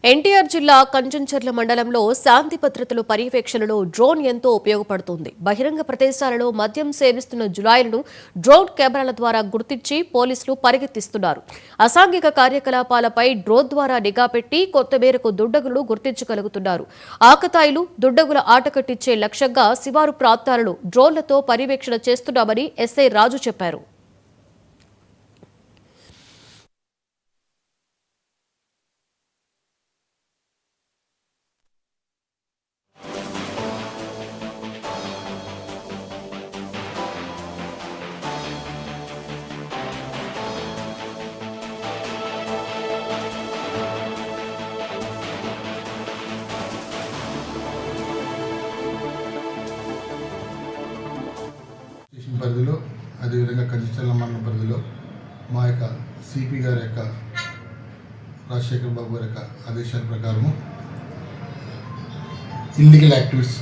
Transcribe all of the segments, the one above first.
ఎన్టీఆర్ జిల్లా కంచంచర్ల మండలంలో శాంతి భద్రతల పర్యవేక్షణలో డ్రోన్ ఎంతో ఉపయోగపడుతుంది. బహిరంగ ప్రదేశాలలో మద్యం సేవిస్తున్న జులాయిలను డ్రోన్ కెమెరాల ద్వారా గుర్తించి పోలీసులు పరిగెత్తిస్తున్నారు. అసాంఘిక కార్యకలాపాలపై డ్రోన్ ద్వారా నిఘా పెట్టి కొత్త మేరకు దుండగులను గుర్తించగలుగుతున్నారు. ఆకతాయిలు, దుండగుల ఆట కట్టించే లక్ష్యంగా శివారు ప్రాంతాలను డ్రోన్లతో పర్యవేక్షణ చేస్తున్నామని ఎస్ఐ రాజు చెప్పారు. పరిధిలో అదేవిధంగా కంచంచర్ల మండలం పరిధిలో మా యొక్క సిపి గారి యొక్క రాజశేఖర్ బాబు గారి యొక్క ఆదేశాల ప్రకారము ఇల్లీగల్ యాక్టివిటీస్,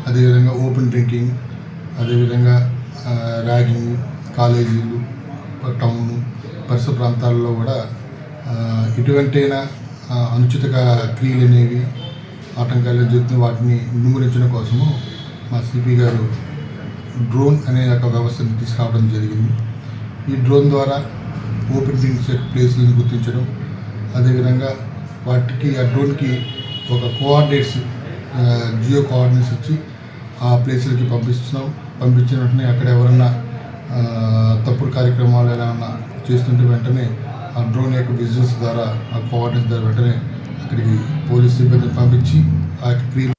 అదేవిధంగా ఓపెన్ డ్రింకింగ్, అదేవిధంగా ర్యాగింగ్, కాలేజీలు, టౌను పరిసర ప్రాంతాల్లో కూడా ఎటువంటైనా అనుచిత క్రియలు అనేవి ఆటంకాలు జరుగుతున్న వాటిని నిర్మూలించడం కోసము మా సిపి గారు డ్రోన్ అనే ఒక వ్యవస్థను తీసుకురావడం జరిగింది. ఈ డ్రోన్ ద్వారా ఓపెన్ డ్రింక్స్ ప్లేస్లను గుర్తించడం, అదేవిధంగా వాటికి ఆ డ్రోన్కి ఒక కోఆర్డినేట్స్, జియో కోఆర్డినేట్స్ ఇచ్చి ఆ ప్లేస్లకి పంపించిన వెంటనే అక్కడ ఎవరన్నా తప్పుడు కార్యక్రమాలు ఏమైనా చేస్తుంటే వెంటనే ఆ డ్రోన్ యొక్క బిజినెస్ ద్వారా, ఆ కోఆర్డినేట్స్ ద్వారా వెంటనే అక్కడికి పోలీస్ సిబ్బందిని పంపించి ఆ క్రియలు